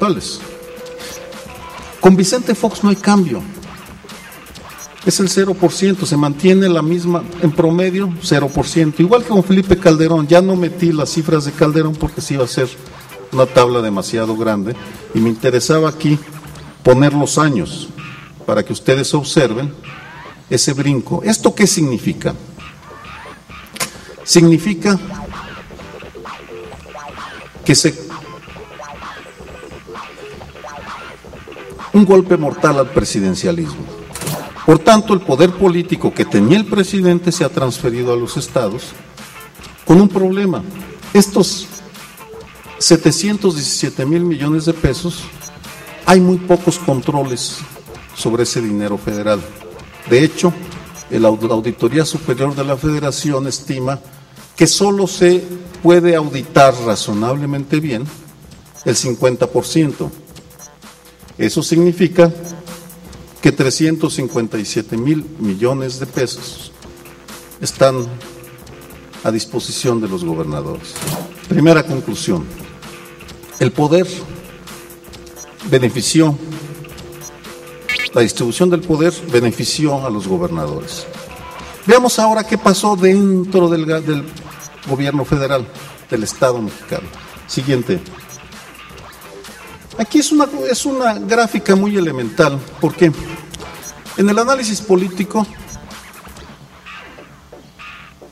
actuales. Con Vicente Fox no hay cambio. Es el 0%, se mantiene la misma, en promedio, 0%. Igual que con Felipe Calderón, ya no metí las cifras de Calderón porque sí iba a ser una tabla demasiado grande, y me interesaba aquí poner los años para que ustedes observen ese brinco. ¿Esto qué significa? Significa que un golpe mortal al presidencialismo. Por tanto, el poder político que tenía el presidente se ha transferido a los estados con un problema. Estos 717,000 millones de pesos, hay muy pocos controles sobre ese dinero federal. De hecho, la Auditoría Superior de la Federación estima que solo se puede auditar razonablemente bien el 50%. Eso significa que 357,000 millones de pesos están a disposición de los gobernadores. Primera conclusión: el poder benefició, la distribución del poder benefició a los gobernadores. Veamos ahora qué pasó dentro del gobierno federal, del Estado mexicano. Siguiente. Aquí es una gráfica muy elemental, porque en el análisis político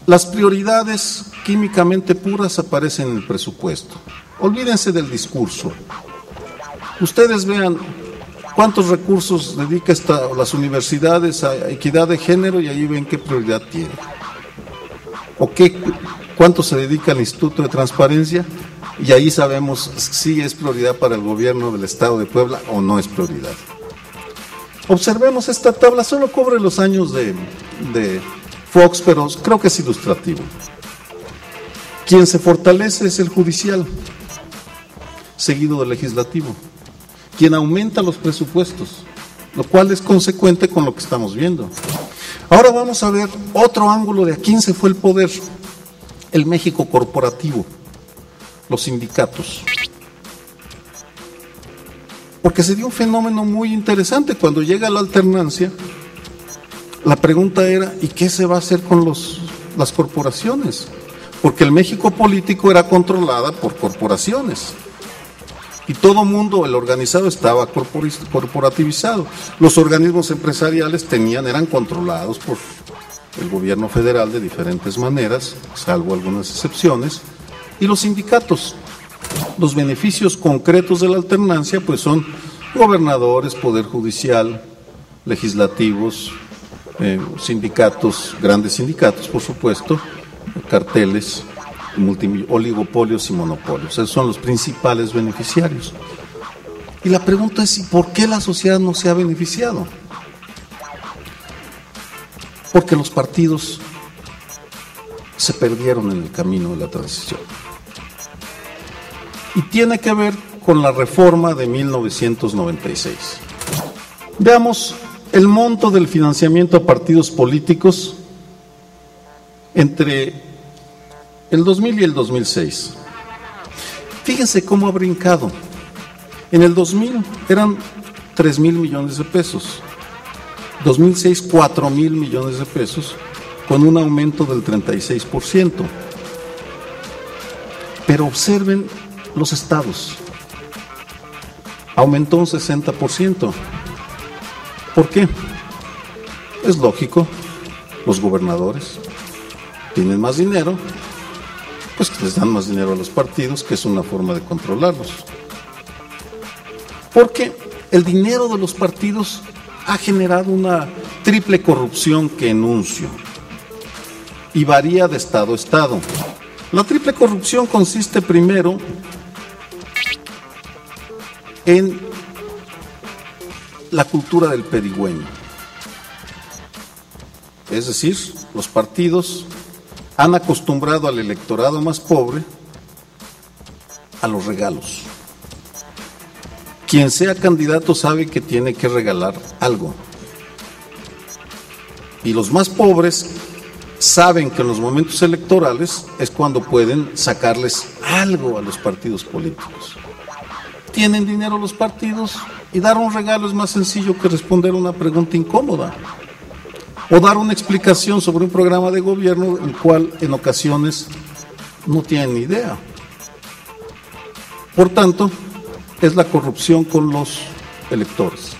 las prioridades químicamente puras aparecen en el presupuesto. Olvídense del discurso. Ustedes vean cuántos recursos dedica las universidades a equidad de género y ahí ven qué prioridad tiene. O cuánto se dedica al Instituto de Transparencia y ahí sabemos si es prioridad para el gobierno del Estado de Puebla o no es prioridad. Observemos esta tabla, solo cubre los años de Fox, pero creo que es ilustrativo. Quien se fortalece es el judicial, seguido del legislativo, quien aumenta los presupuestos, lo cual es consecuente con lo que estamos viendo. Ahora vamos a ver otro ángulo de a quién se fue el poder: el México corporativo, los sindicatos. Porque se dio un fenómeno muy interesante. Cuando llega la alternancia, la pregunta era: ¿y qué se va a hacer con las corporaciones? Porque el México político era controlada por corporaciones. Y todo mundo, el organizado, estaba corporativizado. Los organismos empresariales eran controlados por el gobierno federal de diferentes maneras, salvo algunas excepciones. Y los sindicatos, los beneficios concretos de la alternancia, pues son gobernadores, poder judicial, legislativos, sindicatos, grandes sindicatos, por supuesto, carteles, oligopolios y monopolios. Esos son los principales beneficiarios. Y la pregunta es: ¿y por qué la sociedad no se ha beneficiado? Porque los partidos se perdieron en el camino de la transición. Y tiene que ver con la reforma de 1996. Veamos el monto del financiamiento a partidos políticos entre el 2000 y el 2006. Fíjense cómo ha brincado. En el 2000 eran 3,000 millones de pesos. 2006, 4,000 millones de pesos, con un aumento del 36%. Pero observen los estados. Aumentó un 60%. ¿Por qué? Es lógico, los gobernadores tienen más dinero, pues les dan más dinero a los partidos, que es una forma de controlarlos. Porque el dinero de los partidos ha generado una triple corrupción que enuncio, y varía de estado a estado. La triple corrupción consiste primero en la cultura del pedigüeño. Es decir, los partidos han acostumbrado al electorado más pobre a los regalos. Quien sea candidato sabe que tiene que regalar algo. Y los más pobres saben que en los momentos electorales es cuando pueden sacarles algo a los partidos políticos. tienen dinero los partidos y dar un regalo es más sencillo que responder una pregunta incómoda o dar una explicación sobre un programa de gobierno el cual en ocasiones no tienen ni idea. Por tanto, es la corrupción con los electores.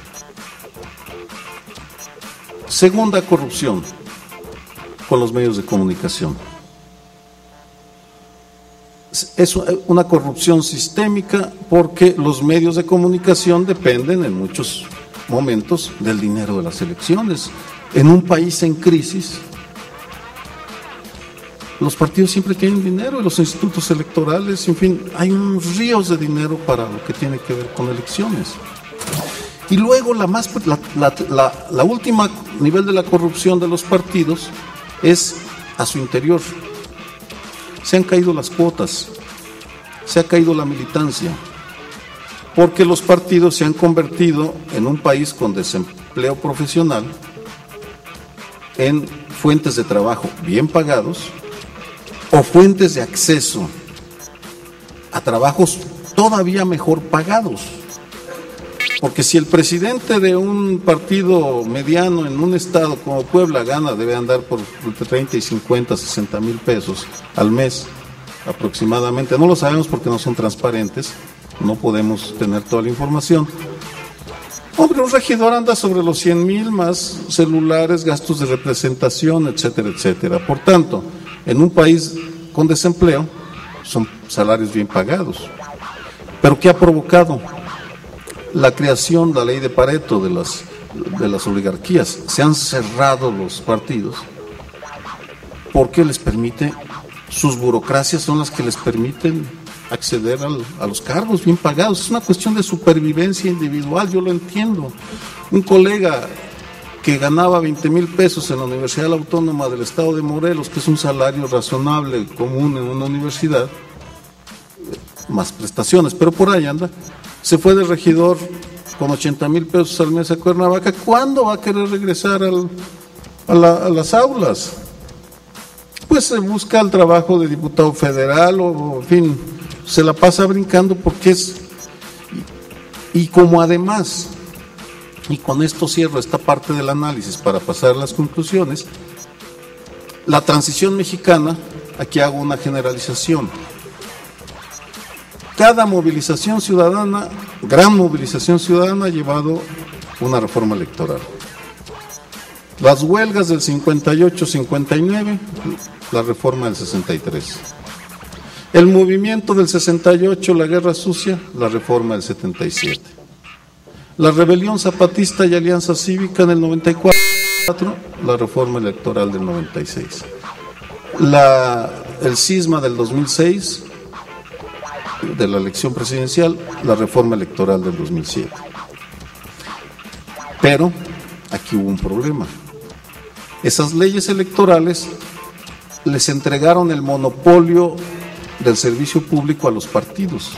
Segunda corrupción, con los medios de comunicación. Es una corrupción sistémica porque los medios de comunicación dependen en muchos momentos del dinero de las elecciones. En un país en crisis, los partidos siempre tienen dinero, y los institutos electorales, en fin, hay unos ríos de dinero para lo que tiene que ver con elecciones. Y luego la última nivel de la corrupción de los partidos es a su interior. Se han caído las cuotas, se ha caído la militancia, porque los partidos se han convertido en un país con desempleo profesional, en fuentes de trabajo bien pagados o fuentes de acceso a trabajos todavía mejor pagados. Porque si el presidente de un partido mediano en un estado como Puebla gana, debe andar por entre 30 y 50, 60 mil pesos al mes aproximadamente. No lo sabemos porque no son transparentes, no podemos tener toda la información. Hombre, un regidor anda sobre los 100,000 más celulares, gastos de representación, etcétera, etcétera. Por tanto, en un país con desempleo, son salarios bien pagados. ¿Pero qué ha provocado? La creación, la ley de Pareto de las oligarquías. Se han cerrado los partidos porque les permite, sus burocracias son las que les permiten acceder a los cargos bien pagados. Es una cuestión de supervivencia individual, yo lo entiendo. Un colega que ganaba 20,000 pesos en la Universidad Autónoma del Estado de Morelos, que es un salario razonable, común en una universidad, más prestaciones, pero por ahí anda, se fue de regidor con 80,000 pesos al mes a Cuernavaca. ¿Cuándo va a querer regresar a las aulas? Pues se busca el trabajo de diputado federal o en fin, se la pasa brincando porque es... Y como además, y con esto cierro esta parte del análisis para pasar a las conclusiones, la transición mexicana, aquí hago una generalización. Cada movilización ciudadana, gran movilización ciudadana, ha llevado una reforma electoral. Las huelgas del 58-59, la reforma del 63. El movimiento del 68, la guerra sucia, la reforma del 77. La rebelión zapatista y alianza cívica en el 94, la reforma electoral del 96. El cisma del 2006, de la elección presidencial, la reforma electoral del 2007. Pero aquí hubo un problema. Esas leyes electorales les entregaron el monopolio del servicio público a los partidos.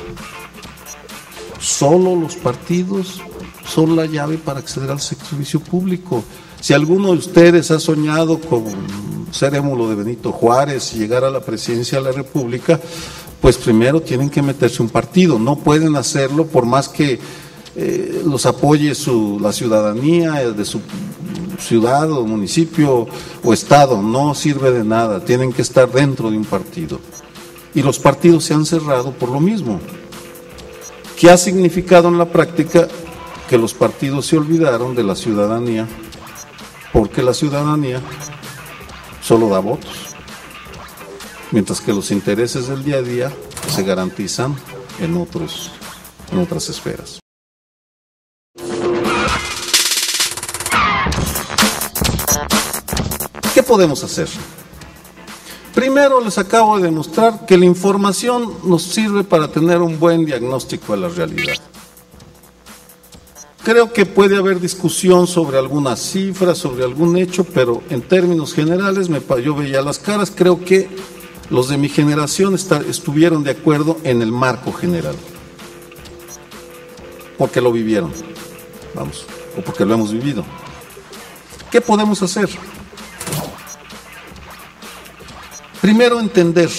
Solo los partidos son la llave para acceder al servicio público. Si alguno de ustedes ha soñado con ser émulo de Benito Juárez y llegar a la presidencia de la República, pues primero tienen que meterse un partido. No pueden hacerlo por más que los apoye la ciudadanía de su ciudad o municipio o estado. No sirve de nada, tienen que estar dentro de un partido. Y los partidos se han cerrado por lo mismo. ¿Qué ha significado en la práctica? Que los partidos se olvidaron de la ciudadanía, porque la ciudadanía solo da votos, mientras que los intereses del día a día se garantizan en otras esferas. ¿Qué podemos hacer? Primero, les acabo de demostrar que la información nos sirve para tener un buen diagnóstico de la realidad. Creo que puede haber discusión sobre algunas cifras, sobre algún hecho, pero en términos generales, yo veía las caras, creo que los de mi generación estuvieron de acuerdo en el marco general, porque lo vivieron, o porque lo hemos vivido. ¿Qué podemos hacer? Primero, entender